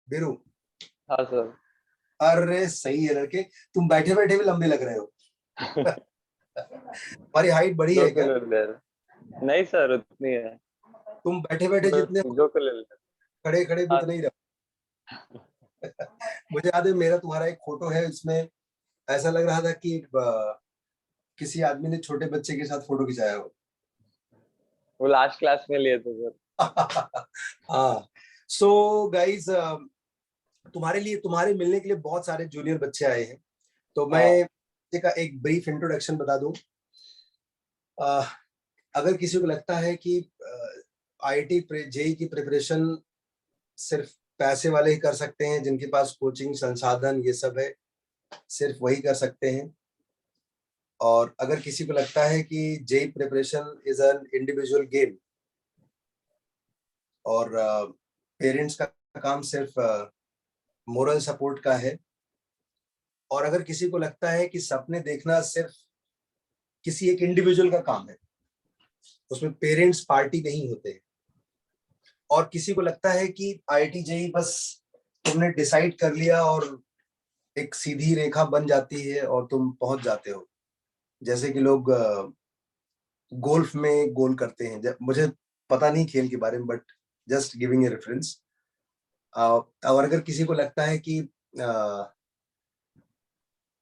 बीरू। हाँ सर। अरे सही है लड़के, तुम बैठे बैठे भी लंबे लग रहे हो। तुम्हारी हाइट बढ़ी है जो क्या? ले ले। नहीं सर, उतनी है। तुम बैठे बैठे जितने हो, जो ले ले। खड़े खड़े भी हाँ। उतने ही रहो। मुझे याद है मेरा तुम्हारा एक फोटो है, उसमें ऐसा लग रहा था कि किसी आदमी ने छोटे बच्चे के साथ फोटो खिंचाया हो। वो लास्ट क्लास में लिए थे सर। हाँ। सो गाइज, तुम्हारे लिए, तुम्हारे मिलने के लिए बहुत सारे जूनियर बच्चे आए हैं, तो मैं हाँ। का एक ब्रीफ इंट्रोडक्शन बता दूं। अगर किसी को लगता है कि आईआईटी जेई की प्रिपरेशन सिर्फ पैसे वाले ही कर सकते हैं, जिनके पास कोचिंग संसाधन ये सब है, सिर्फ वही कर सकते हैं, और अगर किसी को लगता है कि JEE preparation is an individual game और पेरेंट्स का काम सिर्फ मोरल सपोर्ट का है, और अगर किसी को लगता है कि सपने देखना सिर्फ किसी एक इंडिविजुअल का काम है, उसमें पेरेंट्स पार्टी नहीं होते हैं, और किसी को लगता है कि आईआईटी जेई बस तुमने डिसाइड कर लिया और एक सीधी रेखा बन जाती है और तुम पहुंच जाते हो, जैसे कि लोग गोल्फ में गोल करते हैं। मुझे पता नहीं खेल के बारे में, but just giving a reference. और अगर किसी को लगता है कि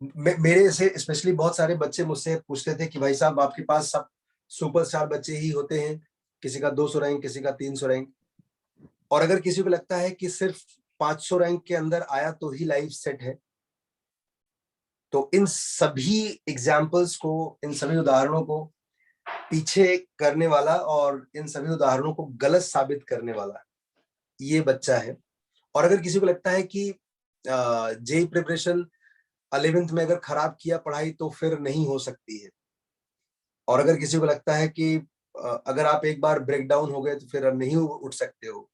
मेरे से स्पेशली बहुत सारे बच्चे मुझसे पूछते थे कि भाई साहब आपके पास सब सुपरस्टार बच्चे ही होते हैं, किसी का 200 रैंक, किसी का 300 रैंक, और अगर किसी को लगता है कि सिर्फ 500 रैंक के अंदर आया तो ही लाइफ सेट है, तो इन सभी एग्जाम्पल्स को, इन सभी उदाहरणों को पीछे करने वाला और इन सभी उदाहरणों को गलत साबित करने वाला ये बच्चा है। और अगर किसी को लगता है कि जेई प्रिपरेशन 11th में अगर खराब किया पढ़ाई तो फिर नहीं हो सकती है, और अगर किसी को लगता है कि अगर आप एक बार ब्रेक डाउन हो गए तो फिर नहीं उठ सकते हो,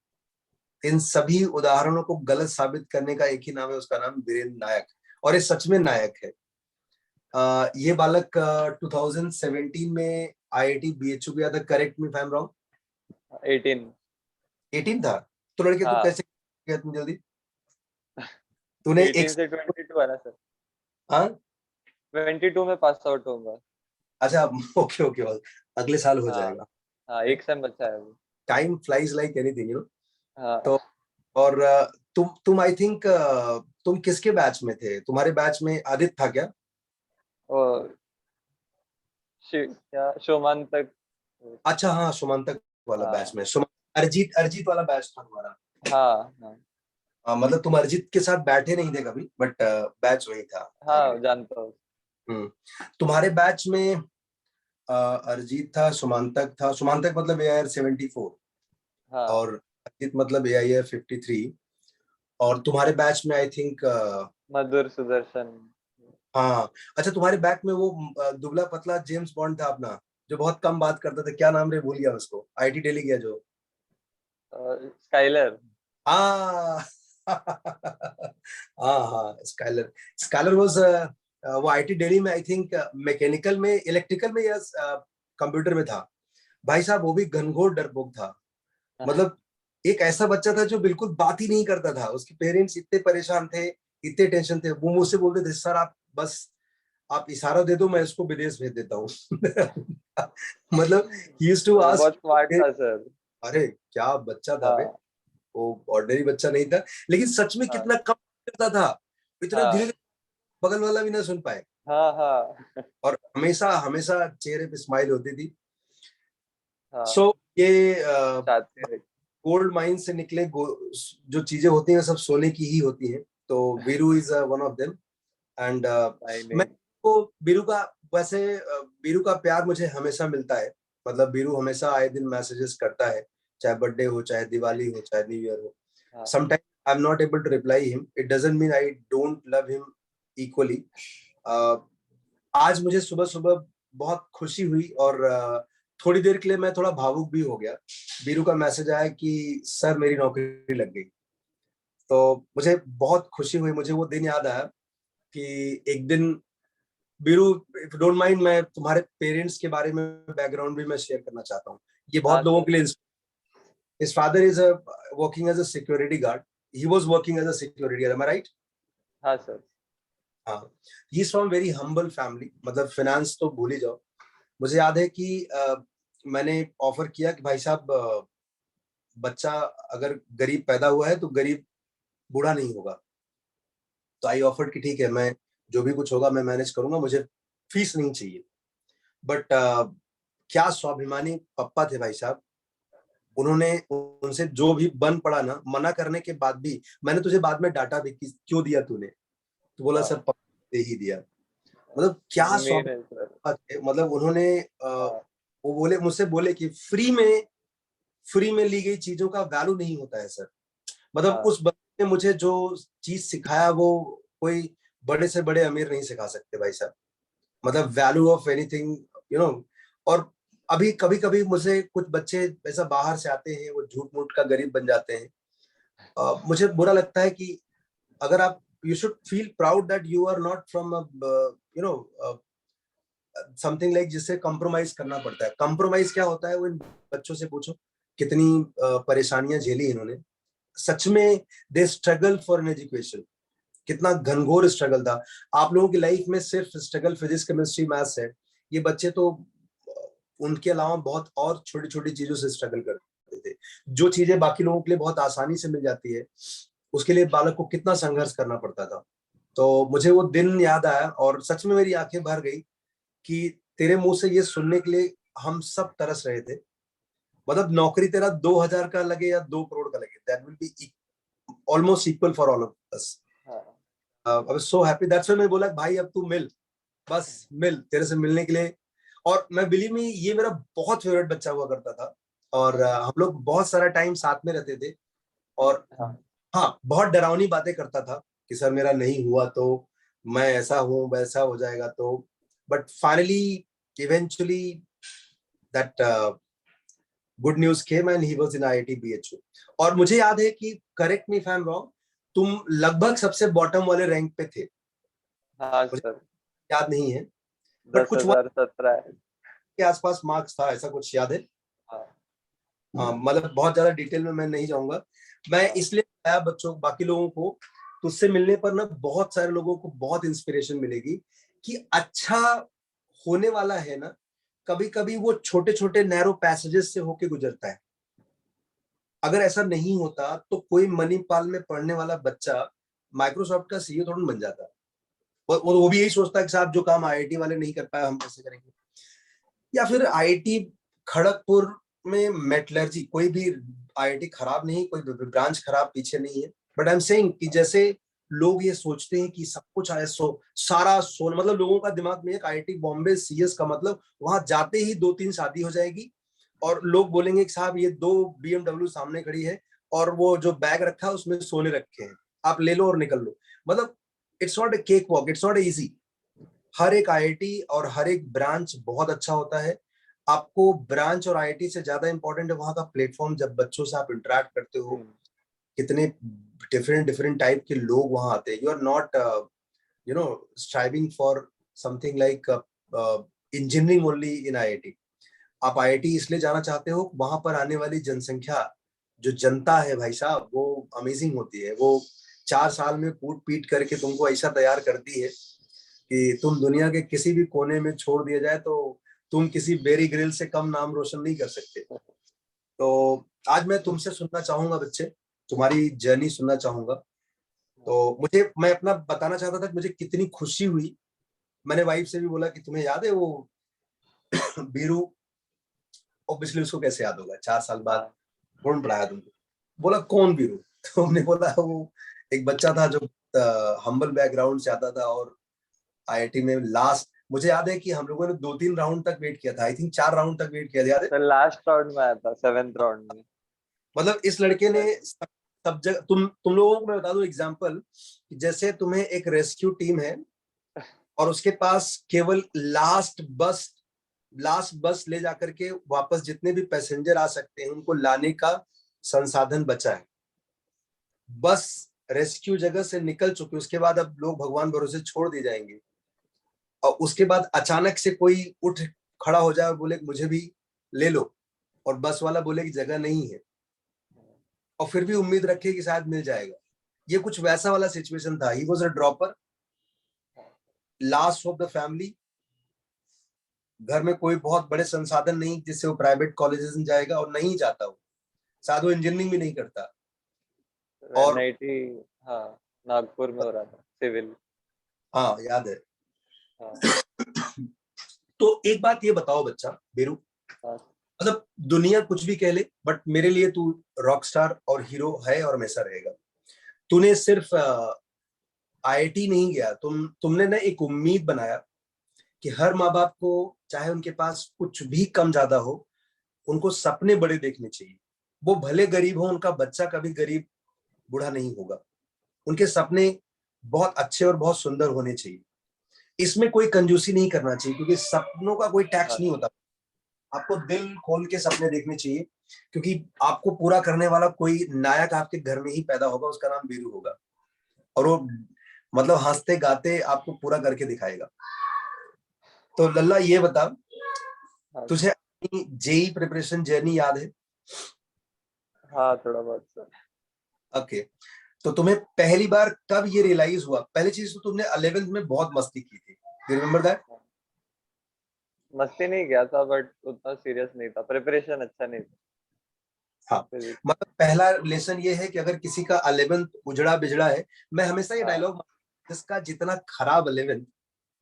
इन सभी उदाहरणों को गलत साबित करने का एक ही नाम है, उसका नाम वीरेंद्र नायक, और ये सच में नायक है। ये बालक 2017 में आईआईटी बीएचयू गया था, correct me if I am wrong. 18। 18 था? तो लड़के तू हाँ, कैसे गया इतनी जल्दी? तूने 18 एक, से 22 है ना सर। हाँ 22 में पास आउट होऊंगा। अच्छा, ओके ओके, अगले साल हो हाँ। जाएगा। हाँ, एक सेम बच्चा है अभी। Time flies like anything, you know. हाँ। तो और तुम आई थिंक तुम किसके बैच में थे? तुम्हारे बैच में आदित्य था क्या? और क्या शोमान तक। अच्छा हाँ, सुमंतक वाला बैच हाँ। में, अरिजीत, अरिजीत वाला बैच था तुम्हारा। हाँ। हाँ। मतलब तुम अरिजीत के साथ बैठे नहीं थे कभी, बट बैच वही था, आई हाँ, गेट। जानता हूँ। हम्म। तुम्हारे बैच में अरिजीत था, सुमंतक था, सुमंतक मतलब एआईआर 74, हाँ। और अरिजीत मतलब एआईआर 53, और तुम्हारे बैच में आई थिंक मधुर सुदर्शन। हाँ। अच्छा, तुम्हारे बैच में वो दुबला पतला जेम्स बॉन्ड था अपना, जो बहुत कम बात करता था, क्या नाम रे, भूल गया उसको, आईटी दिल्ली गया जो। स्काइलर। हाँ। हाँ हाँ, स्काइलर। स्काइलर वाज, वो आईटी दिल्ली में आई थिंक मैकेनिकल में, इलेक्ट्रिकल में या कंप्यूटर में था। भाई साहब वो भी घनघोर डरपोक था, मतलब एक ऐसा बच्चा था जो बिल्कुल बात ही नहीं करता था। उसके पेरेंट्स इतने परेशान थे, इतने टेंशन थे, वो मुझसे बोलते थे सर आप बस, आप इशारा दे दो मैं इसको विदेश भेज देता हूँ। मतलब ही यूज्ड टू वो बहुत स्मार्ट आस्क। था सर। अरे क्या बच्चा था बे, हाँ। वो ऑर्डिनरी बच्चा नहीं था, लेकिन सच में हाँ। कितना कम करता था, इतना धीरे हाँ। धीरे बगल वाला भी ना सुन पाए, हाँ। हाँ। और हमेशा हमेशा चेहरे पे स्माइल होती थी। हाँ। सो ये शातिर। गोल्ड माइन से निकले जो चीजें होती हैं सब सोने की ही होती हैं, तो Veeru is one of them. And नहीं मैं नहीं। को बीरू का, वैसे बीरू का प्यार मुझे हमेशा मिलता है, मतलब बीरू हमेशा आए दिन मैसेजेस करता है, चाहे बर्थडे हो, चाहे दिवाली हो, चाहे न्यू ईयर हो। हाँ। Sometime I am not able to reply him, it doesn't mean I don't love him equally. आज मुझे सुबह सुबह बहुत खुशी हुई, और थोड़ी देर के लिए मैं थोड़ा भावुक भी हो गया। बीरू का मैसेज आया कि सर मेरी नौकरी लग गई, तो मुझे बहुत खुशी हुई। मुझे वो दिन याद आया कि एक दिन, बीरू इफ डोंट माइंड, मैं तुम्हारे पेरेंट्स के बारे में बैकग्राउंड भी मैं शेयर करना चाहता हूँ, ये हाँ बहुत लोगों सर। के लिए। His father is working as a security guard, he was working as a security guard, am I right? हाँ सर। हाँ, he is from very humble family, मतलब finance तो भूल ही जाओ। मुझे याद है कि मैंने ऑफर किया कि भाई साहब बच्चा अगर गरीब पैदा हुआ है तो गरीब बूढ़ा नहीं होगा। तो आई ऑफर्ड कि ठीक है, मैं जो भी कुछ होगा मैं मैनेज करूंगा, मुझे फीस नहीं चाहिए। बट क्या स्वाभिमानी पप्पा थे भाई साहब, उन्होंने उनसे जो भी बन पड़ा ना, मना करने के बाद भी, मैंने तुझे बाद में डांटा भी कि क्यों दिया तूने, तो बोला हाँ, सर पप्पा ने ही दिया। मतलब क्या उम्मीद है सर। स्वाभिमान, मतलब उन्होंने हाँ, वो बोले, मुझसे बोले कि फ्री में ली गई चीजों का वैल्यू नहीं होता है सर। मतलब हाँ, उस बंदे ने मुझे जो चीज सिखाया वो कोई बड़े से बड़े अमीर नहीं सिखा सकते भाई साहब। मतलब value of anything, you know. और अभी कभी कभी मुझे कुछ बच्चे ऐसा बाहर से आते हैं, वो झूठ मूठ का गरीब बन जाते हैं। मुझे बुरा लगता है कि अगर आप, you should feel proud that you are not from you know something like जिससे कॉम्प्रोमाइज करना पड़ता है। कॉम्प्रोमाइज क्या होता है, वो इन बच्चों से पूछो कितनी परेशानियां झेली इन्होंने। सच में they struggle for an education, कितना घनघोर स्ट्रगल था। आप लोगों की लाइफ में सिर्फ स्ट्रगल फिजिक्स केमिस्ट्री मैथ्स है, ये बच्चे तो उनके अलावा बहुत और छोटी छोटी चीजों से स्ट्रगल करते थे। जो चीजें बाकी लोगों के लिए बहुत आसानी से मिल जाती है, उसके लिए बालक को कितना संघर्ष करना पड़ता था। तो मुझे वो दिन याद आया और सच में मेरी आंखें भर गई कि तेरे मुंह से ये सुनने के लिए हम सब तरस रहे थे। मतलब नौकरी तेरा 2,000 का लगे या 2 करोड़ का लगे, that will be almost equal for all of us. हाँ, I was so happy, that's why मैं बोला भाई अब तू मिल, बस मिल, तेरे से मिलने के लिए। और मैं बिलीव मी, ये मेरा बहुत फेवरेट बच्चा हुआ करता था। और हम लोग बहुत सारा टाइम साथ में रहते थे। और हाँ, हाँ, बहुत डरावनी बातें करता था कि सर मेरा नहीं हुआ तो मैं ऐसा हूँ वैसा हो जाएगा। तो but finally eventually that good news came and he was in IIT BHU. और मुझे याद है कि, correct me if I am wrong, तुम लगभग सबसे बॉटम वाले रैंक पे थे, हाँ मुझे सर। याद नहीं है। बट दस कुछ हजार सत्रह है। के आसपास मार्क्स था, ऐसा कुछ याद है। हाँ, मतलब बहुत ज्यादा डिटेल में मैं नहीं जाऊंगा। मैं हाँ, इसलिए आया बच्चों, बाकी लोगों को तुझसे मिलने पर ना बहुत सारे लोगों को बहुत इंस्पिरेशन मिलेगी कि अच्छा होने वाला है ना, कभी कभी वो छोटे छोटे नैरो पैसेजेस से होके गुजरता है। अगर ऐसा नहीं होता तो कोई मणिपाल में पढ़ने वाला बच्चा माइक्रोसॉफ्ट का सीईओ थोड़ा बन जाता। वो भी यही सोचता है कि साहब जो काम आईआईटी वाले नहीं कर पाए हम कैसे करेंगे। या फिर आईआईटी खड़गपुर में मेटलर्जी, कोई भी आईआईटी खराब नहीं, कोई ब्रांच खराब पीछे नहीं है। बट आई एम सेइंग कि जैसे लोग ये सोचते हैं कि सब कुछ आया सारा सोन, मतलब लोगों का दिमाग में एक आईआईटी बॉम्बे सीएस का मतलब वहां जाते ही 2-3 शादी हो जाएगी और लोग बोलेंगे कि साहब ये 2 बीएमडब्ल्यू सामने खड़ी है और वो जो बैग रखा है उसमें सोने रखे हैं, आप ले लो और निकल लो। मतलब it's not a cake walk, it's not easy. हर एक आईआईटी और हर एक ब्रांच बहुत अच्छा होता है। आपको ब्रांच और आईआईटी से ज्यादा इंपॉर्टेंट है वहां का प्लेटफॉर्म, जब बच्चों से आप इंटरेक्ट करते हो, हम्म, कितने डिफरेंट डिफरेंट टाइप के लोग वहां आते हैं। You are not you know striving for something like engineering only in IIT. आप आईआईटी इसलिए जाना चाहते हो, वहां पर आने वाली जनसंख्या, जो जनता है भाई साहब, वो अमेजिंग होती है। वो 4 साल में कूट पीट करके तुमको ऐसा तैयार करती है कि तुम दुनिया के किसी भी कोने में छोड़ दिया जाए तो तुम किसी बेरी ग्रिल से कम नाम रोशन नहीं कर सकते। तो आज मैं तुमसे सुनना चाहूंगा बच्चे, तुम्हारी जर्नी सुनना चाहूंगा। तो मैं अपना बताना चाहता था कि मुझे कितनी खुशी हुई। मैंने वाइफ से भी बोला कि तुम्हें याद है वो बीरू, ऑब्वियसली उसको कैसे याद होगा, 4 साल बाद हाँ, कौन पढ़ाया तुमको। बोला कौन बीरू तो हमने बोला वो एक बच्चा था जो हम्बल बैकग्राउंड से आता था और आईआईटी में लास्ट, मुझे याद है कि हम लोगों ने 2-3 राउंड तक वेट किया था, आई थिंक 4 राउंड तक वेट किया था, याद है। सर लास्ट राउंड में आया था, सेवेंथ राउंड में। मतलब इस लड़के ने सब जगह, तुम लोगों को मैं बता दूं एग्जांपल, जैसे तुम्हें एक रेस्क्यू टीम है और उसके पास केवल लास्ट बस ले जाकर के वापस जितने भी पैसेंजर आ सकते हैं उनको लाने का संसाधन बचा है। बस रेस्क्यू जगह से निकल चुके, उसके बाद अब लोग भगवान भरोसे छोड़ दिए जाएंगे। और उसके बाद अचानक से कोई उठ खड़ा हो जाए और बोले मुझे भी ले लो, और बस वाला बोले कि जगह नहीं है, और फिर भी उम्मीद रखे कि शायद मिल जाएगा। ये कुछ वैसा वाला सिचुएशन था। He was a dropper, last of the family. घर में कोई बहुत बड़े संसाधन नहीं जिससे वो प्राइवेट कॉलेजेस में जाएगा, और नहीं जाता वो, शायद वो इंजीनियरिंग भी नहीं करता। और एनआईटी, हाँ, नागपुर में हो रहा था सिविल। हाँ याद है। हाँ तो एक बात ये बताओ बच्चा बेरू, हाँ मतलब दुनिया कुछ भी कह ले, बट मेरे लिए तू रॉक स्टार और हीरो है और हमेशा रहेगा। तूने सिर्फ आईआईटी नहीं गया, तुमने ना एक उम्मीद बनाया कि हर माँ बाप को, चाहे उनके पास कुछ भी कम ज्यादा हो, उनको सपने बड़े देखने चाहिए। वो भले गरीब हो, उनका बच्चा कभी गरीब बूढ़ा नहीं होगा। उनके सपने बहुत अच्छे और बहुत सुंदर होने चाहिए। इसमें कोई कंजूसी नहीं करना चाहिए, क्योंकि सपनों का कोई टैक्स हाँ नहीं होता। आपको दिल खोल के सपने देखने चाहिए, क्योंकि आपको पूरा करने वाला कोई नायक आपके घर में ही पैदा होगा, उसका नाम वीरू होगा। और वो मतलब हंसते गाते आपको पूरा करके दिखाएगा। तो लल्ला ये बता, हाँ तुझे अपनी जेई प्रिपरेशन जर्नी याद है? हाँ, थोड़ा बहुत सर। ओके। तो तुम्हें पहली बार कब ये रियलाइज हुआ? पहली चीज तो तुमने 11th में बहुत मस्ती की थी, यू रिमेम्बर दैट? मस्ती नहीं किया था, बट उतना सीरियस नहीं था, प्रिपरेशन अच्छा नहीं था हाँ। फिजिक्स। मतलब पहला लेसन ये है कि अगर किसी का 11th उजड़ा बिजड़ा है, मैं हमेशा ये हाँ डायलॉग, जिसका जितना खराब 11th,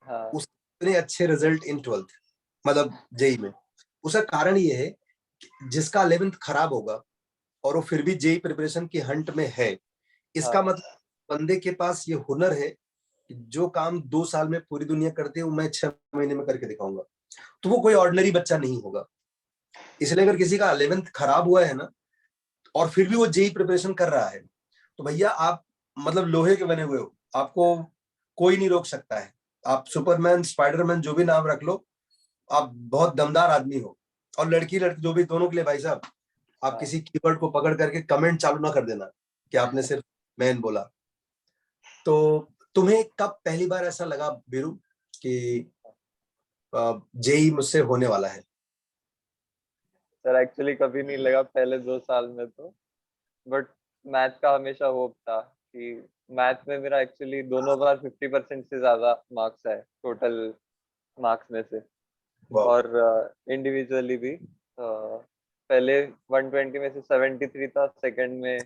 हाँ उतने अच्छे रिजल्ट इन 12th, मतलब जेई में। उसका कारण ये है कि जिसका 11th खराब होगा और वो फिर भी जेई प्रिपरेशन की हंट में है, इसका हाँ मतलब बंदे के पास ये हुनर है कि जो काम 2 साल में पूरी दुनिया करती है, वो मैं 6 महीने में करके दिखाऊंगा। तो वो कोई ऑर्डिनरी बच्चा नहीं होगा। इसलिए अगर किसी का 11th खराब हुआ है ना, और फिर भी वो जेई प्रिपरेशन कर रहा है, तो भैया आप मतलब लोहे के बने हुए हो, आपको कोई नहीं रोक सकता है। आप सुपरमैन, स्पाइडरमैन, जो भी नाम रख लो, आप बहुत दमदार आदमी हो। और लड़की लड़की जो भी, दोनों के लिए भाई साहब, आप हाँ किसी कीवर्ड को पकड़ करके कमेंट चालू ना कर देना कि आपने सिर्फ मैन बोला। तो तुम्हें कब पहली बार ऐसा लगा बीरू कि जेई मुझसे होने वाला है? सर, एक्चुअली कभी नहीं लगा पहले 2 साल में तो। बट मैथ का हमेशा होप था कि मैथ में मेरा एक्चुअली दोनों बार 50% से ज्यादा मार्क्स है टोटल मार्क्स में से। वाह। और इंडिविजुअली भी पहले 120 में से 73 था, सेकंड में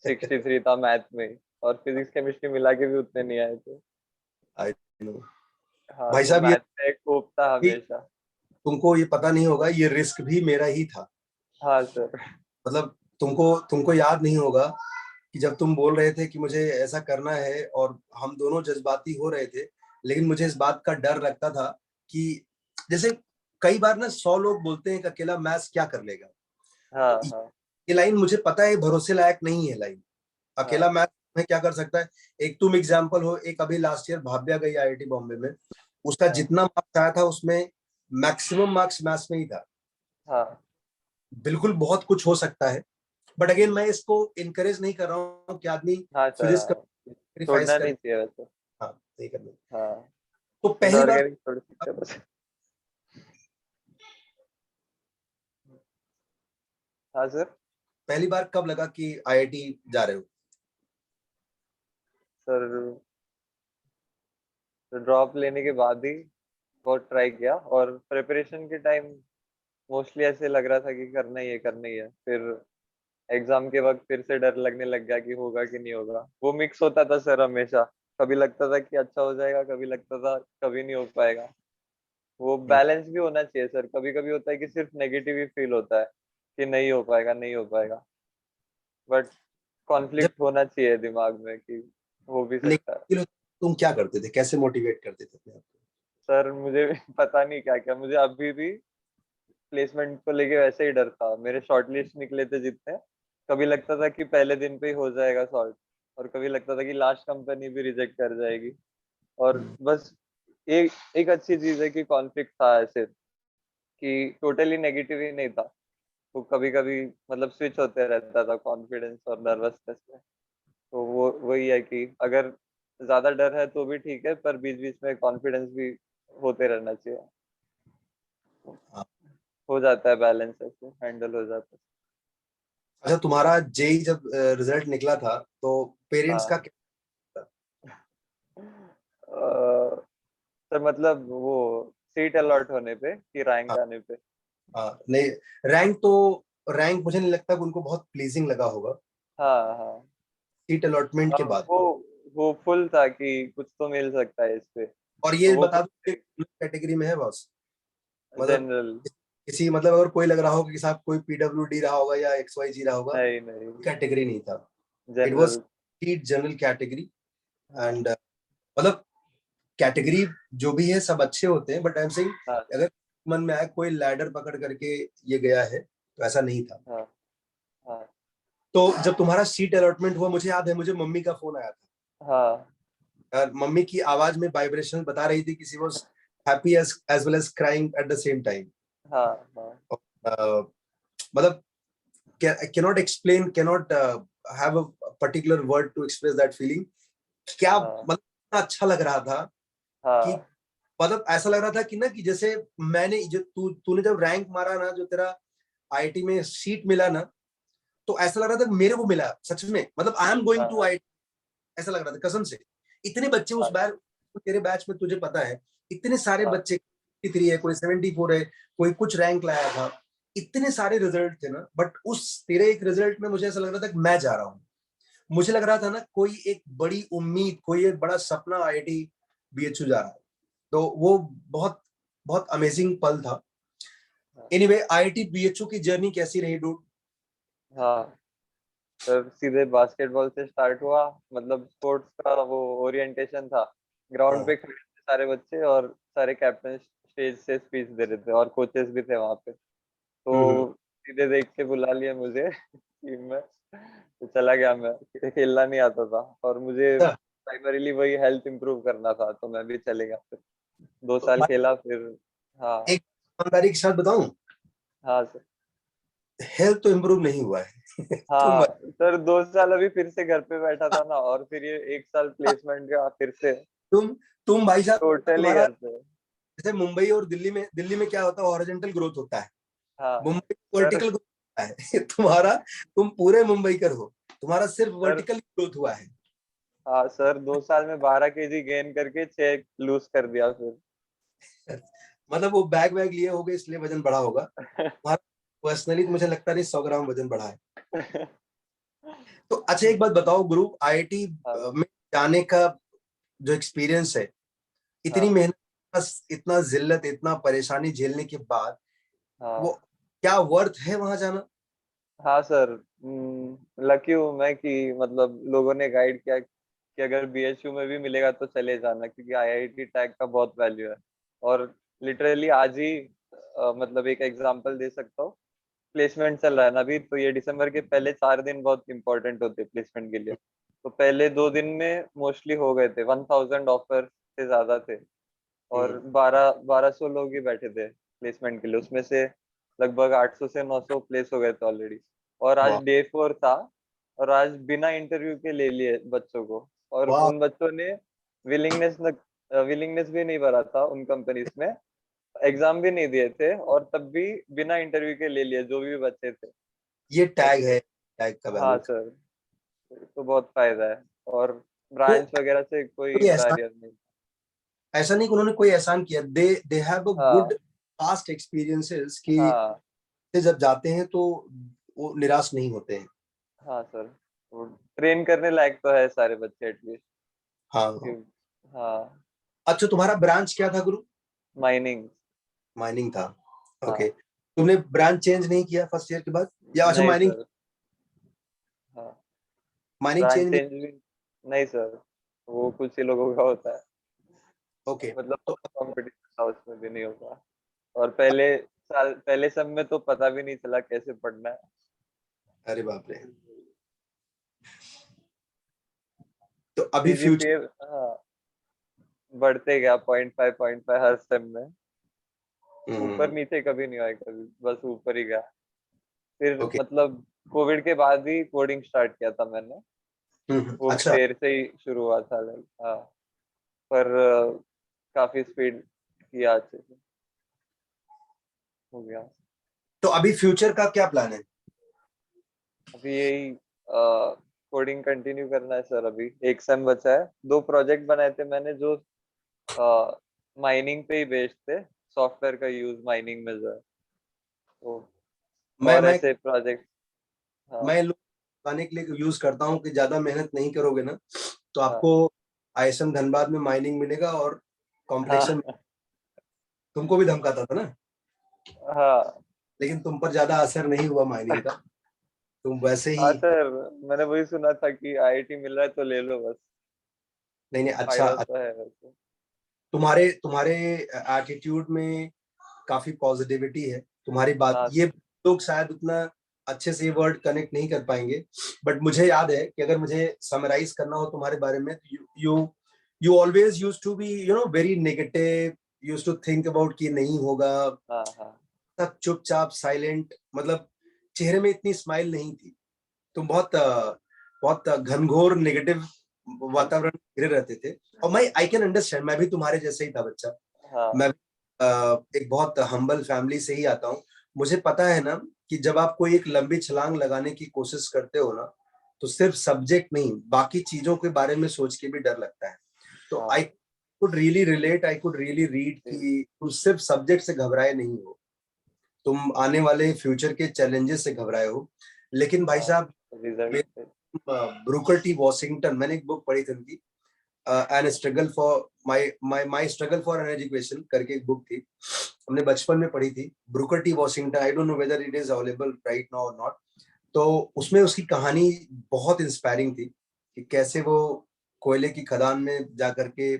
63 था मैथ में। और फिजिक्स केमिस्ट्री मिला के भी उतने नहीं आए थे। I know. हाँ, भाई तो साहब, ये मैथ में एक होप था हमेशा। तुमको ये पता नहीं होगा, ये रिस्क भी मेरा ही था। हाँ सर। मतलब तुमको तुमको याद नहीं होगा कि जब तुम बोल रहे थे कि मुझे ऐसा करना है, और हम दोनों जज्बाती हो रहे थे, लेकिन मुझे इस बात का डर लगता था कि जैसे कई बार ना 100 लोग बोलते हैं कि अकेला मैथ्स क्या कर लेगा। हाँ तो हाँ ये लाइन मुझे पता है भरोसे लायक नहीं है लाइन। अकेला हाँ मैथ्स में क्या कर सकता है? एक तुम एग्जाम्पल हो, एक अभी लास्ट ईयर भाव्या गई आईआईटी बॉम्बे में, उसका हाँ जितना मार्क्स आया था उसमें मैक्सिमम मार्क्स मैथ्स में ही था। हाँ बिल्कुल बहुत कुछ हो सकता है, बट अगेन मैं इसको इनकरेज नहीं कर रहा हूँ कि आदमी हाँ सर। फिजिक्स का हाँ, सेक्रीफाइस छोड़ना करे। नहीं चाहिए वैसे। हाँ, नहीं करना। हाँ, तो फूड पहली बार, ऑर्गेनिक थोड़ी सी बस। हाँ सर। पहली बार कब लगा कि आईआईटी जा रहे हो? सर, ड्रॉप लेने के बाद ही बहुत ट्राई किया, और प्रिपरेशन के टाइम मोस्टली ऐसे लग रहा था कि करना ही है करना ही है। फिर एग्जाम के वक्त फिर से डर लगने लग गया कि होगा कि नहीं होगा। वो मिक्स होता था सर हमेशा। कभी लगता था कि अच्छा हो जाएगा, कभी लगता था कभी नहीं हो पाएगा। वो हम्म। बैलेंस भी होना चाहिए सर। कभी कभी होता है कि सिर्फ नेगेटिव ही फील होता है कि नहीं हो पाएगा नहीं हो पाएगा। बट जब कॉन्फ्लिक्ट होना चाहिए दिमाग में कि हो भी सकता है। नेगेटिव, तुम क्या करते थे, कैसे मोटिवेट करते थे अपने आप सर, मुझे भी पता नहीं क्या क्या, मुझे अभी भी प्लेसमेंट को लेके वैसे ही डर था। मेरे शॉर्ट लिस्ट निकले थे जितने, कभी लगता था कि पहले दिन पे ही हो जाएगा शॉर्ट, और कभी लगता था कि लास्ट कंपनी भी रिजेक्ट कर जाएगी। और को? बस एक एक अच्छी चीज है कि कॉन्फ्लिक्ट था ऐसे, कि टोटली नेगेटिव ही नहीं था। तो कभी कभी मतलब स्विच होते रहता था कॉन्फिडेंस और नर्वसनेस में। तो वो वही है कि अगर ज्यादा डर है तो भी ठीक है, पर बीच बीच में कॉन्फिडेंस भी होते रहना चाहिए। हाँ। हो जाता है बैलेंस, ऐसे हैंडल हो जाता है। अच्छा, तुम्हारा जेई जब रिजल्ट निकला था तो पेरेंट्स का हाँ। क्या था? सर मतलब वो सीट अलॉट होने पे कि रैंक हाँ, आने पे। हाँ, नहीं, रैंक तो, रैंक मुझे नहीं लगता कि उनको बहुत प्लीजिंग लगा होगा हाँ हाँ। सीट अलॉटमेंट के बाद। वो होपफुल था कि कुछ तो मिल सकता है इस पे, और तो ये वो बता दो कैटेगरी में है बॉस, मतलब जनरल। किसी, मतलब अगर कोई लग रहा होगा कि साहब कोई पीडब्ल्यूडी रहा होगा या एक्स वाई जी रहा होगा, नहीं नहीं, कैटेगरी नहीं था। It was general. General category. हाँ एंड मतलब कैटेगरी जो भी है सब अच्छे होते हैं, बट आई एम सेइंग हाँ अगर मन में आया कोई लैडर पकड़ करके ये गया है तो ऐसा नहीं था। हाँ हाँ तो जब तुम्हारा सीट अलॉटमेंट हुआ, मुझे याद है, मुझे मम्मी का फोन आया था हाँ और मम्मी की आवाज में वाइब्रेशन बता रही थी कि she was happy as well as crying at the same time. हाँ हाँ मतलब cannot explain, cannot have a particular word to express that feeling। क्या हाँ मतलब इतना अच्छा लग रहा था कि, हाँ मतलब ऐसा लग रहा था कि ना कि जैसे मैंने जो तूने जब रैंक मारा ना, जो तेरा आईआईटी में सीट मिला ना, तो ऐसा लग रहा था मेरे को मिला सच में, मतलब आई एम गोइंग टू हाँ आईआईटी, ऐसा लग रहा था कसम से। इतने बच्चे उस हाँ बार, तेरे बैच में तुझे पता है इतने सारे हाँ बच्चे, 53 है, कोई 74 है, कोई कुछ रैंक लाया था, इतने सारे रिजल्ट थे ना, बट उस तेरे एक रिजल्ट में मुझे ऐसा लग रहा था कि मैं जा रहा हूँ। मुझे लग रहा था ना कोई एक बड़ी उम्मीद, कोई एक बड़ा सपना आईआईटी बीएचयू जा रहा है। तो वो बहुत बहुत अमेजिंग पल था। हाँ एनीवे, आईआईटी बीएचयू की जर्नी कैसी रही डूड? हाँ। सर सीधे बास्केटबॉल से स्टार्ट हुआ, मतलब स्पोर्ट्स का वो ओरिएंटेशन था। ग्राउंड हाँ। पे खड़े थे सारे बच्चे और सारे कैप्टन स्टेज से स्पीच दे रहे थे और कोचेस भी थे वहां पे। हम्म। तो सीधे देख के बुला लिया मुझे टीम में, तो चला गया मैं। खेलना नहीं आता था और मुझे अच्छा, प्राइमरीली वही हेल्थ इंप्रूव करना था, तो मैं भी चले गया फिर। दो तो साल भाई खेला फिर। हाँ एक ईमानदारी के साथ बताऊं, हाँ सर। हेल्थ तो इम्प्रूव नहीं हुआ है तुम हाँ सर, 2 साल अभी फिर से घर पे बैठा था ना, और फिर ये 1 साल प्लेसमेंट का फिर से तुम तुम भाई साहब, टोटली तुम्हारा घर पे। जैसे मुंबई और दिल्ली में क्या होता है, हॉरिजॉन्टल ग्रोथ होता है, हाँ मुंबई सर। वर्टिकल ग्रोथ होता है तुम्हारा, तुम पूरे मुंबई कर हो, तुम्हारा सिर्फ सर वर्टिकल ग्रोथ हुआ है। हाँ सर, 2 साल में 12 केजी गेन करके 6 लूज कर दिया फिर। मतलब वो बैग वैग लिए होगे इसलिए वजन बढ़ा होगा तुम्हारा। पर्सनली तो मुझे लगता नहीं 100 ग्राम वजन बढ़ा है। तो अच्छा एक बात बताओ गुरु, आईआईटी हाँ में जाने का जो एक्सपीरियंस है, इतनी हाँ मेहनत, इतना जिल्लत, इतना परेशानी झेलने के बाद, वो हाँ क्या वर्थ है वहां जाना? हाँ सर। लकी हूँ मैं कि मतलब लोगों ने गाइड किया कि अगर बीएचयू में भी मिलेगा तो चले जाना, क्योंकि आईआईटी टैग का बहुत वैल्यू है। और लिटरली आज ही मतलब एक एग्जांपल दे सकता हूँ। प्लेसमेंट चल रहा है ना अभी, तो ये दिसंबर के पहले 4 दिन बहुत इंपॉर्टेंट होते हैं प्लेसमेंट के लिए। तो पहले 2 दिन में मोस्टली हो गए थे, 1000 ऑफर से ज्यादा थे। और हम्म। 1200 लोग ही बैठे थे प्लेसमेंट के लिए, उसमें से लगभग 800 से 900 प्लेस हो गए थे ऑलरेडी। और आज वाह, डे 4 था, और आज बिना इंटरव्यू के ले लिए बच्चों को। और वाह। उन बच्चों ने विलिंगनेस विलिंगनेस भी नहीं भरा था उन कंपनीज में, एग्जाम भी नहीं दिए थे, और तब भी बिना इंटरव्यू के ले लिए जो भी बच्चे थे। ये टैग ऐसे। है, टैग का हाँ वैल्यू। सर, तो बहुत फायदा है। और वो ब्रांच वगैरह से कोई कोई एहसान, बैरियर नहीं। ऐसा नहीं कि उन्होंने कोई एहसान किया, दे हैव अ गुड हाँ पास्ट एक्सपीरियंसेस कि हाँ से जब जाते हैं तो वो निराश नहीं होते हैं। हाँ सर, वो ट्रेन करने लायक तो है सारे बच्चे एटलीस्ट। हाँ, हाँ। हाँ। अच्छा, तुम्हारा ब्रांच क्या था गुरु? माइनिंग। माइनिंग था। ओके। हाँ। तुमने ब्रांच चेंज नहीं किया फर्स्ट ईयर के बाद, या अच्छा नहीं माइनिंग, सर। हाँ। माइनिंग ब्रांच चेंज नहीं? चेंज भी नहीं सर, वो कुछ ही लोगों का होता है। ओके। मतलब तो बहुत कंपटीशन था, उसमें भी नहीं होगा। और पहले सब में तो पता भी नहीं चला कैसे पढ़ना है। अरे बाप रे, तो अभी फ्यूचर? सीजीपीए हाँ बढ़ते गया, 0.5 हर सेम में। ऊपर नीचे कभी नहीं आया, कभी बस ऊपर ही गया। फिर ओके। मतलब कोविड के बाद ही कोडिंग स्टार्ट किया था मैंने। वो भी अच्छा, देर से ही शुरू हुआ था, लाइक हाँ। पर काफी स्पीड किया, अच्छे से हो गया। तो अभी फ्यूचर का क्या प्लान है? अभी यही कोडिंग कंटिन्यू करना है सर। अभी एक सेम बचा है। 2 प्रोजेक्ट बनाए थे मैंने जो माइनिंग पे ही बेस्ड थे, सॉफ्टवेयर का यूज माइनिंग में जो है, तो मैं और मैं ऐसे प्रोजेक्ट। हाँ मैं लोग बताने के लिए यूज करता हूँ कि ज्यादा मेहनत नहीं करोगे ना तो हाँ आपको आईएसएम धनबाद में माइनिंग मिलेगा और कॉम्पिटिशन हाँ तुमको भी धमकाता था ना, हाँ लेकिन तुम पर ज्यादा असर नहीं हुआ माइनिंग का, तुम वैसे ही। हाँ सर, मैंने वही सुना था कि आईआईटी मिल रहा है तो ले लो बस, नहीं नहीं, फायदा अच्छा, तो है वैसे। तुम्हारे तुम्हारे एटीट्यूड में काफी पॉजिटिविटी है, तुम्हारी बात हाँ ये लोग शायद उतना अच्छे से ये वर्ड कनेक्ट नहीं कर पाएंगे, बट मुझे याद है कि अगर मुझे समराइज करना हो तुम्हारे बारे में, you you you always use to be very negative, use to think about कि नहीं होगा, हाँ हाँ तब चुपचाप साइलेंट, मतलब चेहरे में इतनी स्माइल नहीं थी, तुम बहुत बहुत घनघोर नेगेटिव वातावरण में घिरे रहते थे। और मैं आई कैन अंडरस्टैंड, मैं भी तुम्हारे जैसे ही था बच्चा, हाँ मैं एक बहुत हम्बल फैमिली से ही आता हूँ। मुझे पता है ना कि जब आप कोई एक लंबी छलांग लगाने की कोशिश करते हो ना, तो सिर्फ सब्जेक्ट नहीं, बाकी चीजों के बारे में सोच के भी डर लगता है। तो आई हाँ could really relate, I could really read जी कि तुम सिर्फ सब्जेक्ट से घबराए नहीं हो, तुम आने वाले फ्यूचर के चैलेंजेस से घबराए हो। लेकिन भाई हाँ, साहब, रिजल्ट पे। ब्रूकर टी वॉशिंगटन, मैंने एक बुक पढ़ी थी उनकी, and struggle for my struggle for an education करके एक बुक थी, हमने बचपन में पढ़ी थी, Brooker T Washington, I don't know whether it is available right now और नॉट। तो उसमें उसकी कहानी बहुत इंस्पायरिंग थी कि कैसे वो कोयले की खदान में जा करके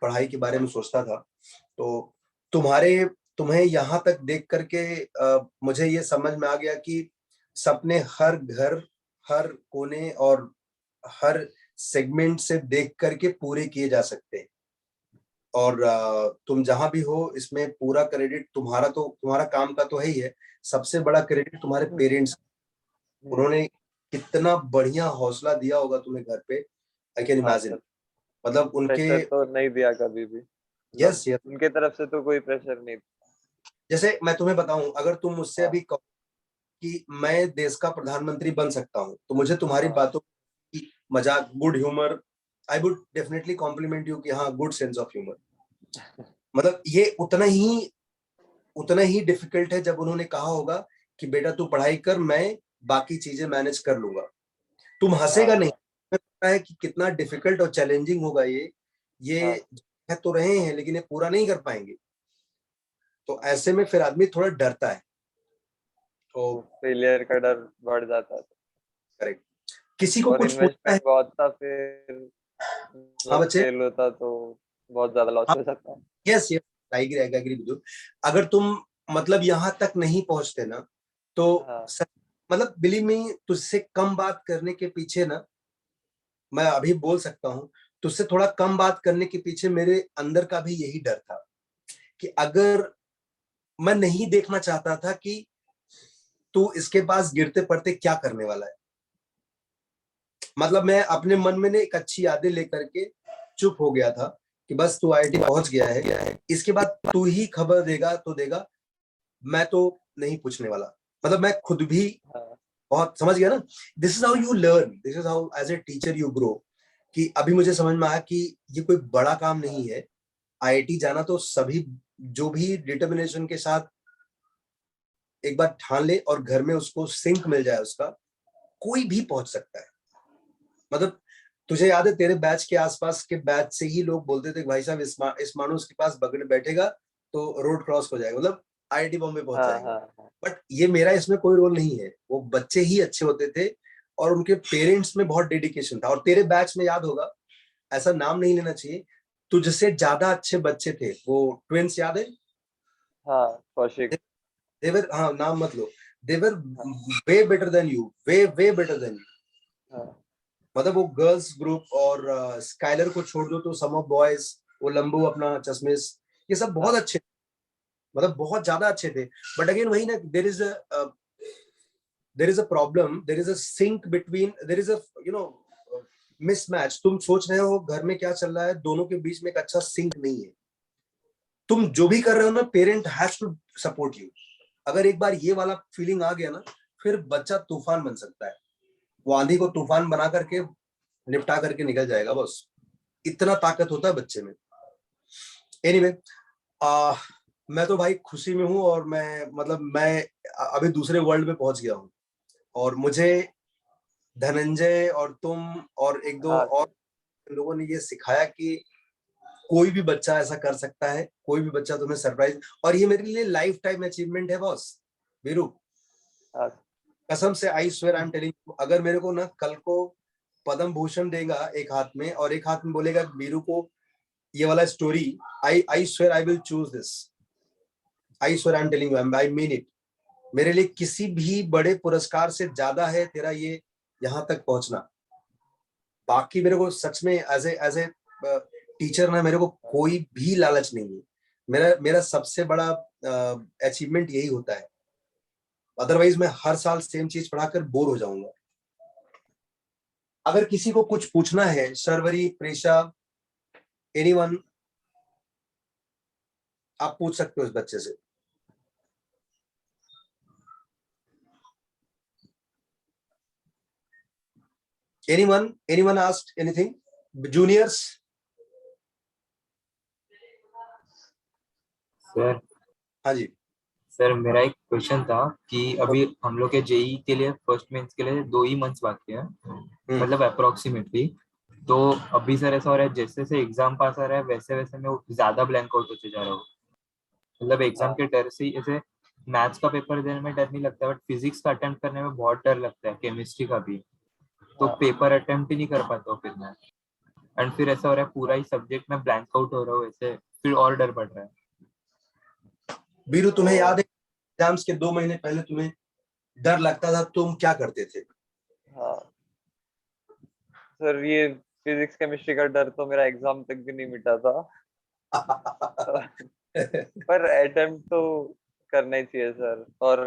पढ़ाई के बारे में सोचता था। तो तुम्हारे तुम्हें यहाँ तक देख करके मुझे ये समझ में आ गया कि सपने हर घर, हर कोने और हर सेगमेंट से देख करके पूरे किए जा सकते हैं। और तुम जहां भी हो इसमें पूरा क्रेडिट तुम्हारा, तो तुम्हारा काम का तो है ही है, सबसे बड़ा क्रेडिट तुम्हारे पेरेंट्स, हम्म, उन्होंने कितना बढ़िया हौसला दिया होगा तुम्हें घर पे, आई कैन हाँ इमेजिन। सर, मतलब उनके, प्रेशर तो नहीं दिया कभी भी, मतलब यस यस, उनके तरफ से तो कोई प्रेशर नहीं। जैसे मैं तुम्हें बताऊं, अगर तुम मुझसे हाँ अभी कहो कि मैं देश का प्रधानमंत्री बन सकता हूं, तो मुझे तुम्हारी हाँ बातों की मजाक, good humour, I would definitely compliment you कि हाँ, गुड सेंस ऑफ ह्यूमर। मतलब ये उतना ही डिफिकल्ट है जब उन्होंने कहा होगा कि बेटा तू पढ़ाई कर, मैं बाकी चीजें मैनेज कर लूंगा। तुम हंसेगा हाँ नहीं, हाँ तुम्हें पता है कि कितना डिफिकल्ट और चैलेंजिंग होगा ये हाँ, कह तो रहे हैं लेकिन ये पूरा नहीं कर पाएंगे, तो ऐसे में फिर आदमी थोड़ा डरता है। तो वो फेलियर का डर बढ़ जाता है। करेक्ट, किसी को और कुछ पूछना है। इन्वेस्टमेंट बहुत था, फिर हाँ मतलब बच्चे, फेल होता तो बहुत ज्यादा लॉस हो जाता है। Yes yes, I agree with you. अगर तुम मतलब यहाँ तक नहीं पहुंचते ना, तो हाँ मतलब बिलीव मी, तुझसे कम बात करने के पीछे ना, मैं अभी बोल सकता हूँ, तुझसे थोड़ा कम बात करने के पीछे मेरे अंदर का भी यही डर था कि अगर मैं नहीं देखना चाहता था कि तू इसके पास गिरते पड़ते क्या करने वाला है। मतलब मैं अपने मन में ने एक अच्छी यादें लेकर के चुप हो गया था कि बस तू आईआईटी पहुंच गया है, इसके बाद तू ही खबर देगा तो देगा, मैं तो नहीं पूछने वाला। मतलब मैं खुद भी हाँ बहुत समझ गया ना, this is how you learn, this is how as a teacher you grow. कि अभी मुझे समझ में आया कि ये कोई बड़ा काम नहीं हाँ है, आईआईटी जाना तो सभी, जो भी डिटर्मिनेशन के साथ एक बार ठान ले और घर में उसको सिंक मिल जाए उसका, कोई भी पहुंच सकता है। मतलब तुझे याद है तेरे बैच के आसपास के बैच से ही लोग बोलते थे कि भाई साहब इस मानुस के पास बगल बैठेगा तो रोड क्रॉस हो जाएगा, मतलब आईआईटी बॉम्बे पहुंच हाँ जाएंगे। हाँ हाँ बट ये मेरा इसमें कोई रोल नहीं है, वो बच्चे ही अच्छे होते थे और उनके पेरेंट्स में बहुत डेडिकेशन था। और तेरे बैच में याद होगा, ऐसा नाम नहीं लेना चाहिए, तुझसे ज्यादा अच्छे बच्चे थे, वो ट्विंस याद है, हाँ, कौशिक। देवर, हाँ नाम मत लो, देवर हाँ way better than you, way way better than you. हाँ मतलब वो गर्ल्स ग्रुप और स्काइलर को छोड़ दो तो सम ऑफ बॉयज, वो लंबू अपना चश्मिश, ये सब बहुत हाँ अच्छे, मतलब बहुत ज्यादा अच्छे थे। बट अगेन वही ना, there is a problem, there is a sync between, there is a you know mismatch. तुम सोच रहे हो घर में क्या चल रहा है, दोनों के बीच में एक अच्छा सिंक नहीं है। तुम जो भी कर रहे हो ना, parent has to support you. अगर एक बार ये वाला फीलिंग आ गया ना, फिर बच्चा तूफान बन सकता है। वो आंधी को तूफान बना करके निपटा करके निकल जाएगा बस। इतना ताकत होता है बच्चे में। एनीवे, मैं तो भाई खुशी में हूँ, और मैं अभी दूसरे वर्ल्ड में पहुंच गया हूँ। और मुझे धनंजय और तुम और एक दो हाँ और सर। लोगों ने ये सिखाया कि कोई भी बच्चा ऐसा कर सकता है, कोई भी बच्चा तुम्हें सरप्राइज। और ये मेरे लिए लाइफ टाइम अचीवमेंट है बॉस वीरू। हाँ कसम से, I swear, I am telling you, अगर मेरे को ना कल को पद्म भूषण देगा एक हाथ में, और एक हाथ में बोलेगा वीरू को ये वाला story, I swear I will choose this. I swear I am telling you, I mean it. मेरे लिए किसी भी बड़े पुरस्कार से ज्यादा है तेरा ये यहाँ तक पहुंचना। बाकी मेरे को सच में एज ए टीचर ना, मेरे को कोई भी लालच नहीं है। मेरा मेरा सबसे बड़ा अचीवमेंट यही होता है। अदरवाइज मैं हर साल सेम चीज पढ़ाकर बोर हो जाऊंगा। अगर किसी को कुछ पूछना है, शर्वरी, प्रेशा, एनीवन, आप पूछ सकते हो इस बच्चे से। Anyone asked anything? Juniors? Sir हाँ जी। सर मेरा एक क्वेश्चन था कि अभी ओके। हम लोग के जेई के लिए फर्स्ट मेंस के लिए 2 ही मंथ्स बाकी है, मतलब अप्रोक्सीमेटली। तो अभी सर ऐसा हो रहा है जैसे जैसे एग्जाम पास आ रहा है वैसे वैसे मैं ज्यादा ब्लैंक आउट होते जा रहा हूँ। मतलब एग्जाम हाँ के डर से ही, ऐसे मैथ्स का पेपर देने में डर नहीं लगता, बट फिजिक्स का अटेम्प्ट करने में बहुत डर लगता है, केमिस्ट्री का भी। तो हाँ पेपर अटेम्प्ट ही नहीं कर पाता हूँ फिर मैं। एंड फिर ऐसा हो रहा है पूरा ही सब्जेक्ट में ब्लैंक आउट हो रहा हूँ, ऐसे फिर और डर बढ़ रहा है। बीरू, तुम्हें याद तो है एग्जाम्स के 2 महीने पहले तुम्हें डर लगता था, तुम क्या करते थे? हाँ सर, ये फिजिक्स केमिस्ट्री का डर तो मेरा एग्जाम तक भी नहीं मिटा था। पर अटेम्प्ट तो करना ही चाहिए सर। और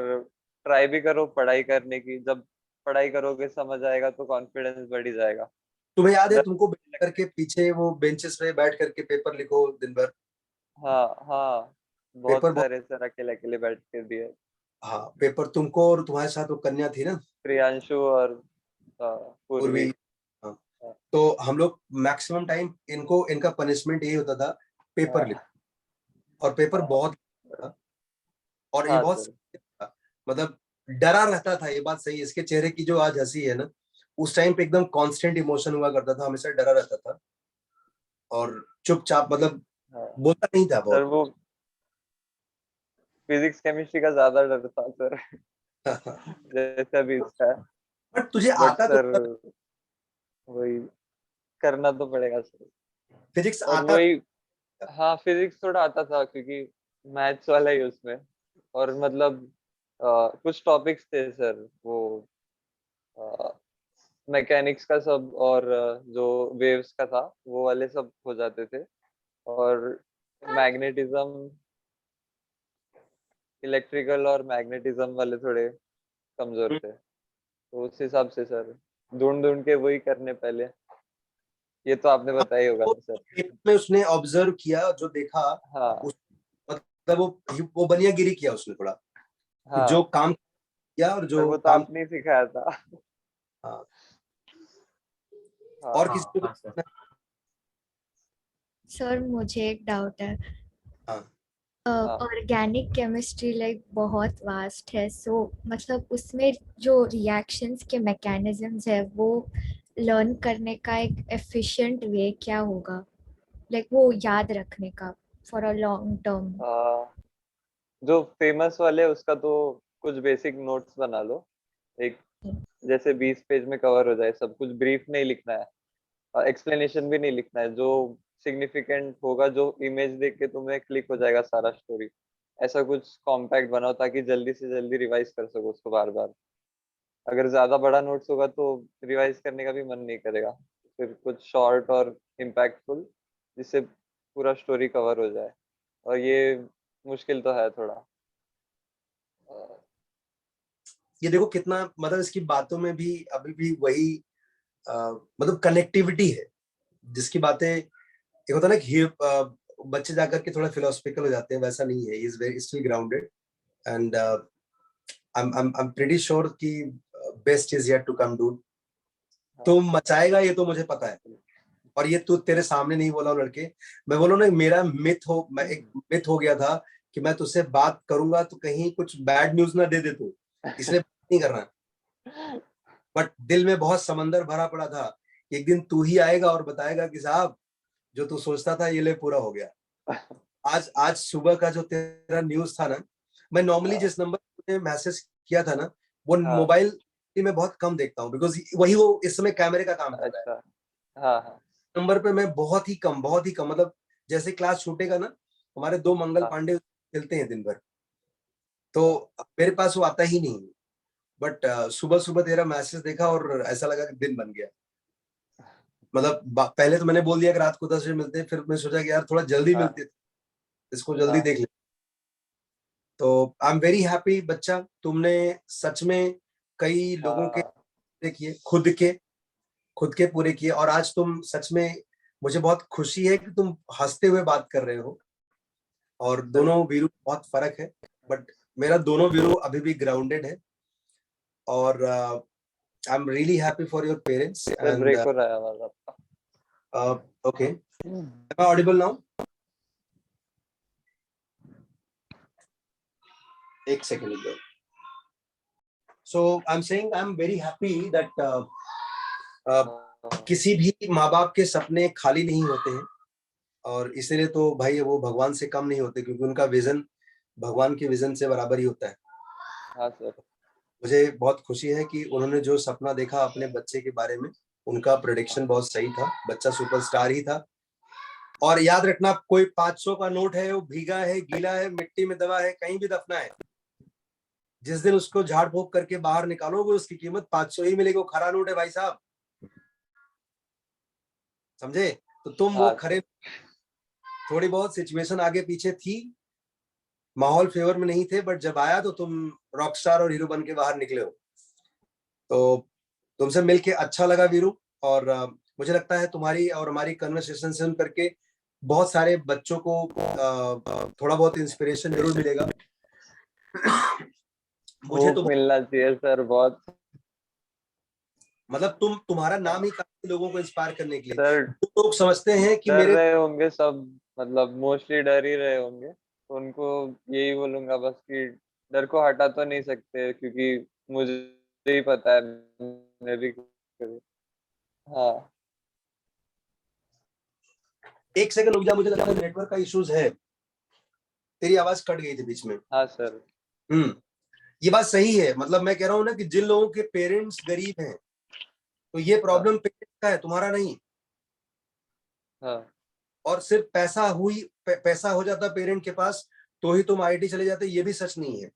ट्राई भी करो पढ़ाई करने की। जब पढ़ाई करोगे समझ आएगा तो कॉन्फिडेंस बढ़ ही जाएगा। तुम्हें याद है डर तुमको बैठ लग- करके पीछे वो बेंचेस पे बैठ करके पेपर लिखो दिन भर? हाँ हाँ, बहुत पेपर बहुत। सारे सर अकेले अकेले बैठ के दिए। हाँ, पेपर तुमको और तुम्हारे साथ वो कन्या थी ना, प्रियांशु और पूर्वी। पूर्वी। हाँ। हाँ तो हम लोग मैक्सिमम टाइम इनको इनका पनिशमेंट यही होता था, पेपर लिखो। और पेपर हाँ बहुत था, और ये हाँ बहुत सर। था। मतलब डरा रहता था, ये बात सही है। इसके चेहरे की जो आज हंसी है ना, उस टाइम पे एकदम कांस्टेंट इमोशन हुआ करता था, हमेशा डरा रहता था। और चुपचाप, मतलब हाँ बोलता नहीं था सर, बहुत। वो फिजिक्स केमिस्ट्री का ज्यादा डर था सर। जैसे अभी इसका है। बट तुझे बट आता तो सर वही करना तो पड़ेगा सर। फिजिक्स और आता वही, हाँ फिजिक्स थोड़ा आता था क्योंकि मैथ्स वाला ही उसमें। और मतलब कुछ टॉपिक्स थे सर वो मैकेनिक्स का सब, और जो वेव्स का था वो वाले सब हो जाते थे। और मैग्नेटिज्म, इलेक्ट्रिकल और मैग्नेटिज्म वाले थोड़े कमजोर थे। तो उस हिसाब से सर ढूंढ ढूंढ के वही करने पहले। ये तो आपने बताया ही होगा वो ना सर। में उसने ऑब्जर्व किया, जो देखा, हाँ उस मतलब वो बनियागिरी किया उसने थोड़ा, कि जो हाँ काम किया और सर, जो वो तो काम। आपने ही सिखाया था। हाँ। और हाँ किसी को हाँ सर। कुछ? सर मुझे एक डाउट है। हाँ। हाँ ऑर्गेनिक केमिस्ट्री लाइक बहुत वास्ट है, सो मतलब उसमें जो रिएक्शंस के मैकेनिज्म्स है वो लर्न करने का एक एफिशिएंट वे क्या होगा, लाइक वो याद रखने का फॉर अ लॉन्ग टर्म? जो फेमस वाले उसका तो कुछ बेसिक नोट्स बना लो। एक जैसे 20 पेज में कवर हो जाए सब कुछ। ब्रीफ नहीं लिखना है, एक्सप्लेनेशन भी नहीं लिखना है। जो सिग्निफिकेंट होगा, जो इमेज देख के तुम्हें क्लिक हो जाएगा सारा स्टोरी, ऐसा कुछ कॉम्पैक्ट बनाओ ताकि जल्दी से जल्दी रिवाइज कर सको उसको बार बार। अगर ज्यादा बड़ा नोट्स होगा तो रिवाइज करने का भी मन नहीं करेगा। फिर कुछ शॉर्ट और इम्पैक्टफुल, जिससे पूरा स्टोरी कवर हो जाए। और ये मुश्किल तो है थोड़ा। अ, ये देखो कितना, मतलब इसकी बातों में भी अभी भी वही मतलब कनेक्टिविटी है। जिसकी बातें, एक होता है ना कि बच्चे जाकर के थोड़ा फिलोसफिकल हो जाते हैं, वैसा नहीं है। Is very still grounded. And I'm pretty sure कि best is yet to come, dude. तुम मचाएगा ये तो मुझे पता है, और ये तू तेरे सामने नहीं बोला लड़के, मैं बोला ना, मेरा मैं एक मिथ हो गया था कि मैं तुझसे बात करूंगा तो कहीं कुछ बैड न्यूज ना दे दे तू, इसलिए नहीं करना। बट दिल में बहुत समंदर भरा पड़ा था, एक दिन तू ही आएगा और बताएगा कि साहब जो तू सोचता था ये ले पूरा हो गया। आज सुबह का जो तेरा न्यूज था ना, मैं नॉर्मली जिस नंबर पे मैसेज किया था ना, वो मोबाइल में बहुत कम देखता हूँ, बिकॉज वही वो इस समय कैमरे का काम कर रहा है। हाँ, नंबर पे मैं बहुत ही कम मतलब जैसे क्लास छूटेगा ना, हमारे 2 मंगल पांडे खेलते हैं दिन भर, तो मेरे पास वो आता ही नहीं। बट सुबह सुबह तेरा मैसेज देखा और ऐसा लगा कि दिन बन गया। मतलब पहले तो मैंने बोल दिया कि रात को 10 बजे मिलते हैं, फिर मैं सोचा कि यार थोड़ा जल्दी मिलते, इसको जल्दी देख ले। तो आई एम वेरी हैप्पी बच्चा, तुमने सच में कई लोगों के देखिए, खुद के पूरे किए, और आज तुम सच में, मुझे बहुत खुशी है कि तुम हंसते हुए बात कर रहे हो। और दोनों वीरू बहुत फर्क है, बट मेरा दोनों वीरू अभी भी ग्राउंडेड है। और I am really happy for your parents. Break हो रहा है आवाज आपका। Okay, am I audible now? एक सेकंड रुको। So I'm saying I'm very happy that किसी भी माँ बाप के सपने खाली नहीं होते हैं, और इसीलिए तो भाई वो भगवान से कम नहीं होते, क्योंकि उनका विजन भगवान के विजन से बराबर ही होता है। हाँ सर। मुझे बहुत खुशी है कि उन्होंने जो सपना देखा अपने बच्चे के बारे में, उनका प्रेडिक्शन बहुत सही था, बच्चा सुपरस्टार ही था। और याद रखना, कोई 500 का नोट है, वो भीगा है, गीला है, मिट्टी में दबा है, कहीं भी दफना है, जिस दिन उसको झाड़ फूक करके बाहर निकालोगे उसकी कीमत 500 ही मिलेगी। वो खरा नोट है भाई साहब, समझे? तो तुम वो खरे, थोड़ी बहुत सिचुएशन आगे पीछे थी, माहौल फेवर में नहीं थे, बट जब आया तो तुम रॉकस्टार और हीरो बन के बाहर निकले हो। तो तुमसे मिलके अच्छा लगा वीरू, और मुझे लगता है तुम्हारी और हमारी कन्वर्सेशन सुन करके बहुत सारे बच्चों को थोड़ा बहुत इंस्पिरेशन जरूर मिलेगा। मुझे तो मिलना चाहिए सर, बहुत। मतलब तुम्हारा नाम ही काफी लोगों को इंस्पायर करने के लिए। सर लोग समझते हैं कि डर मेरे रहे होंगे सब, मतलब मोस्टली डर ही रहे होंगे, तो उनको यही बोलूंगा बस कि डर को हटा तो नहीं सकते, क्योंकि मुझे ही पता है, मैं भी। हाँ एक सेकंड रुक जा, मुझे लगता है नेटवर्क का इश्यूज है, तेरी आवाज कट गई थी बीच में। हाँ सर। ये बात सही है, मतलब मैं कह रहा हूँ ना कि जिन लोगों के पेरेंट्स गरीब हैं, तो ये प्रॉब्लम पेरेंट्स का है, तुम्हारा नहीं। हाँ और सिर्फ पैसा हो जाता पेरेंट के पास तो ही तुम आईआईटी चले जाते, ये भी सच नहीं है।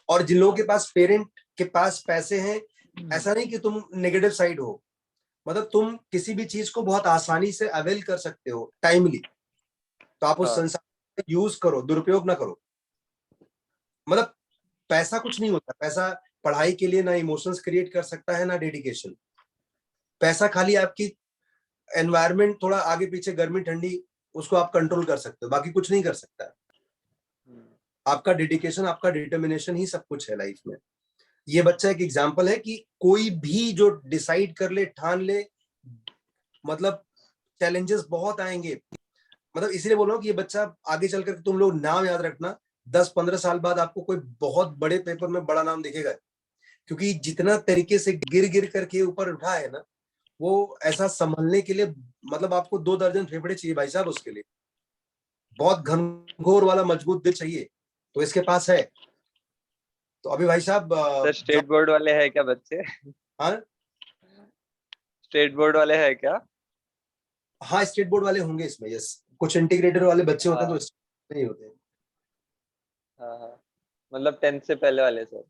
और जिन लोगों के पास पेरेंट के पास पैसे हैं, ऐसा नहीं कि तुम नेगेटिव साइड हो, मतलब तुम किसी भी चीज को बहुत आसानी से अवेल कर सकते हो टाइमली, तो आप उस संसाधन का यूज करो, दुरुपयोग ना करो। मतलब पैसा कुछ नहीं होता, पैसा पढ़ाई के लिए ना इमोशंस क्रिएट कर सकता है ना डेडिकेशन। पैसा खाली आपकी एनवायरनमेंट थोड़ा आगे पीछे, गर्मी ठंडी, उसको आप कंट्रोल कर सकते हो, बाकी कुछ नहीं कर सकता। आपका डेडिकेशन, आपका डिटर्मिनेशन ही सब कुछ है लाइफ में। ये बच्चा एक एग्जांपल है कि कोई भी जो डिसाइड कर ले, ठान ले, मतलब चैलेंजेस बहुत आएंगे। मतलब इसलिए बोल रहा हूँ कि ये बच्चा आगे चलकर, तुम लोग नाम याद रखना, 10-15 साल बाद आपको कोई बहुत बड़े पेपर में बड़ा नाम दिखेगा, क्योंकि जितना तरीके से गिर गिर करके ऊपर उठा है ना, वो ऐसा संभलने के लिए, मतलब आपको 2 दर्जन फेफड़े चाहिए भाई साहब, उसके लिए बहुत घनघोर वाला मजबूत दिल चाहिए, तो इसके पास है। तो अभी भाई साहब सर स्टेट बोर्ड वाले हैं क्या बच्चे? हाँ स्टेट बोर्ड वाले हैं क्या? हाँ, स्टेट बोर्ड वाले होंगे इसमें, यस। कुछ इंटीग्रेटेड वाले बच्चे होते हैं तो नहीं होते। हाँ, मतलब 10th से पहले वाले सर?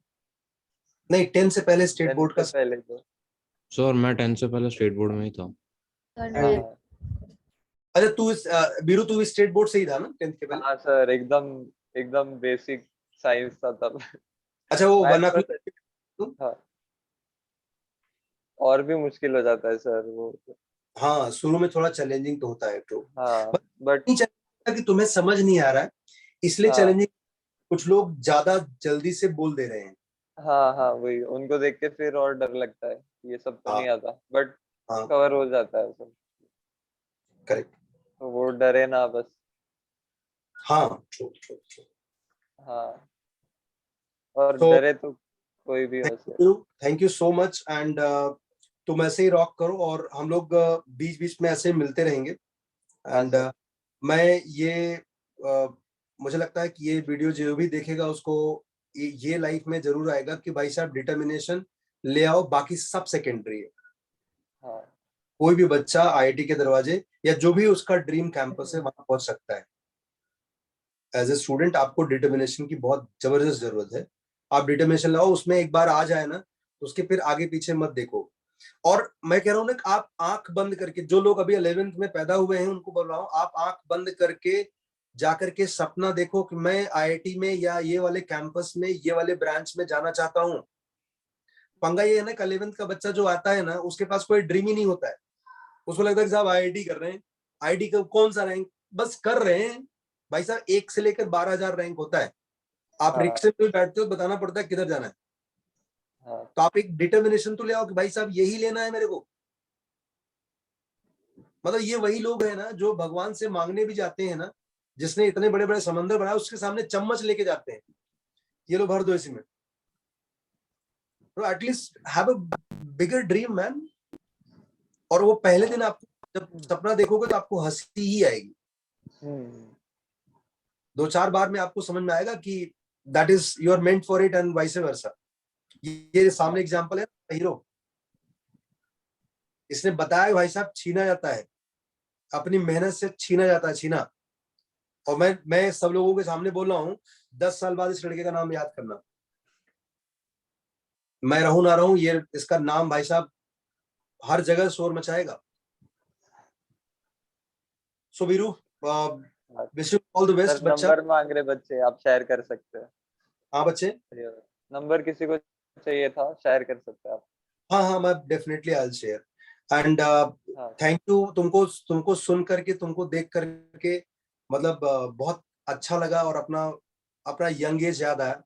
नहीं, 10 से पहले स्टेट बोर्ड का। पहले तो सर मैं 10 से पहले स्टेट बोर्ड में ही था। अच्छा, तू बीरू तू स्टेट बोर्ड से ही था ना 10th के पहले? हाँ सर, एकदम बेसिक साइंस था तब। अच्छा, वो वर्नाक्युलर। हाँ, और भी मुश्किल हो जाता है सर वो। हाँ, शुरू में थोड़ा चैलेंजिंग तो होता है, तो हाँ बट कि तुम्हें समझ नहीं आ रहा है इसलिए चैलेंजिंग, कुछ लोग ज्यादा जल्दी से बोल दे रहे हैं। हाँ हाँ वही, उनको देख के फिर और डर लगता है, ये सब तो हाँ नहीं आता, बट हाँ कवर हो जाता है सब। करेक्ट। तो वो डरे ना बस। हाँ ट्रू ट्रू ट्रू। हाँ, और तो डरे तो कोई भी वैसे। Thank you so much and तुम ऐसे ही रॉक करो और हम लोग बीच बीच में ऐसे ही मिलते रहेंगे हाँ एंड सर। मैं ये मुझे लगता है कि ये वीडियो जो भी देखेगा उसको ये लाइफ में जरूर आएगा कि भाई साहब डिटर्मिनेशन ले आओ, बाकी सब सेकेंडरी है। हाँ कोई भी बच्चा आईआईटी के दरवाजे या जो भी उसका ड्रीम कैंपस है वहां पहुंच सकता है। एज ए स्टूडेंट आपको डिटर्मिनेशन की बहुत जबरदस्त जरूरत है। आप डिटर्मिनेशन लाओ, उसमें एक बार आ जाए ना तो उसके फिर आगे पीछे मत देखो। और मैं कह रहा हूँ ना कि आप आंख बंद करके, जो लोग अभी 11th में पैदा हुए हैं उनको बोल रहा हूँ, आप आंख बंद करके जाकर के सपना देखो कि मैं आईआईटी में या ये वाले कैंपस में ये वाले ब्रांच में जाना चाहता हूँ। पंगा ये है ना कि 11th का बच्चा जो आता है ना उसके पास कोई ड्रीम ही नहीं होता है। उसको लगता है कि साहब आईआईटी कर रहे हैं, आईआईटी का कौन सा रैंक, बस कर रहे हैं। भाई साहब 1 से लेकर 12,000 रैंक होता है। आप हाँ रिक्शे में बैठते हो बताना पड़ता है किधर जाना है। हाँ तो आप एक डिटर्मिनेशन तो ले आओ कि भाई साहब यही लेना है मेरे को। मतलब ये वही लोग हैं ना जो भगवान से मांगने भी जाते हैं ना, जिसने इतने बड़े बड़े समंदर बनाए उसके सामने चम्मच लेके जाते हैं, ये लो भर दो इसी में। तो at least have a bigger dream man. और वो पहले दिन आपको जब सपना देखोगे तो आपको हंसी ही आएगी। हम्म। 2-4 बार में आपको समझ में आएगा कि that is you are meant for it and vice versa. ये सामने हाँ एग्जांपल है हीरो, इसने बताया भाई साहब छीना जाता है, अपनी मेहनत से छीना जाता है, छीना। और मैं सब लोगों के सामने बोल रहा हूँ 10 साल बाद इस लड़के का नाम याद करना। मैं रहूं ना रहूं, ये इसका नाम भाई साहब हर जगह शोर मचाएगा। सो वीरू, हाँ। Wish you all the sir best बच्चा। नंबर मांग रहे बच्चे, आप शेयर कर सकते हैं। हाँ बच्चे, नंबर किसी को चाहिए था, शेयर कर सकते हैं आप। हाँ हाँ मैं definitely I will share and हाँ थैंक यू। तुमको तुमको सुन करके, तुमको देख करके मतलब बहुत अच्छा लगा और अपना अपना यंग एज याद आया।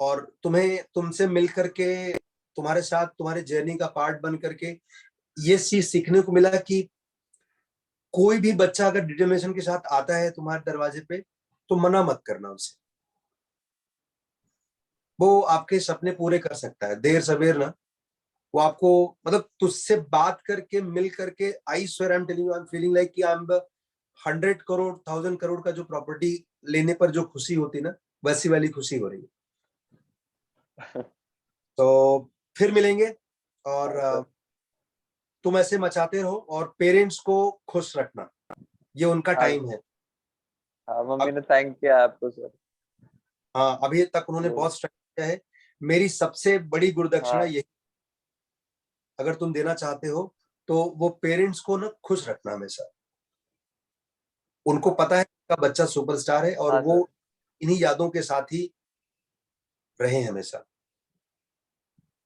और तुम्हें तुमसे मिल करके, तुम्हारे साथ तुम्हारे जर्नी का पार्ट बन करके ये चीज सीखने को मिला कि कोई भी बच्चा अगर डिटर्मिनेशन के साथ आता है तुम्हारे दरवाजे पे तो मना मत करना उसे। वो आपके सपने पूरे कर सकता है देर सवेर ना। वो आपको मतलब तुझसे बात करके मिल करके, I swear I am telling you, I am feeling like कि आई एम 100 करोड़ 1000 करोड़ का जो प्रॉपर्टी लेने पर जो खुशी होती ना, वैसी वाली खुशी हो रही है। तो फिर मिलेंगे और हाँ सर। तुम ऐसे मचाते रहो और पेरेंट्स को खुश रखना, ये उनका हाँ टाइम है। हाँ, मम्मी अब ने थैंक किया आपको सर। हाँ अभी तक उन्होंने वो बहुत स्ट्रगल किया है। मेरी सबसे बड़ी गुरुदक्षिणा हाँ ये, अगर तुम देना चाहते हो तो वो पेरेंट्स को ना खुश रखना हमेशा। उनको हाँ पता है कि उनका बच्चा सुपरस्टार है और हाँ वो सर। इन्हीं यादों के साथ ही रहे हमेशा।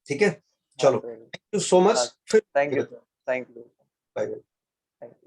ठीक है, हाँ चलो सर। थैंक यू सो हाँ मच फिर। Thank you sir, thank you. Bye. Thank you.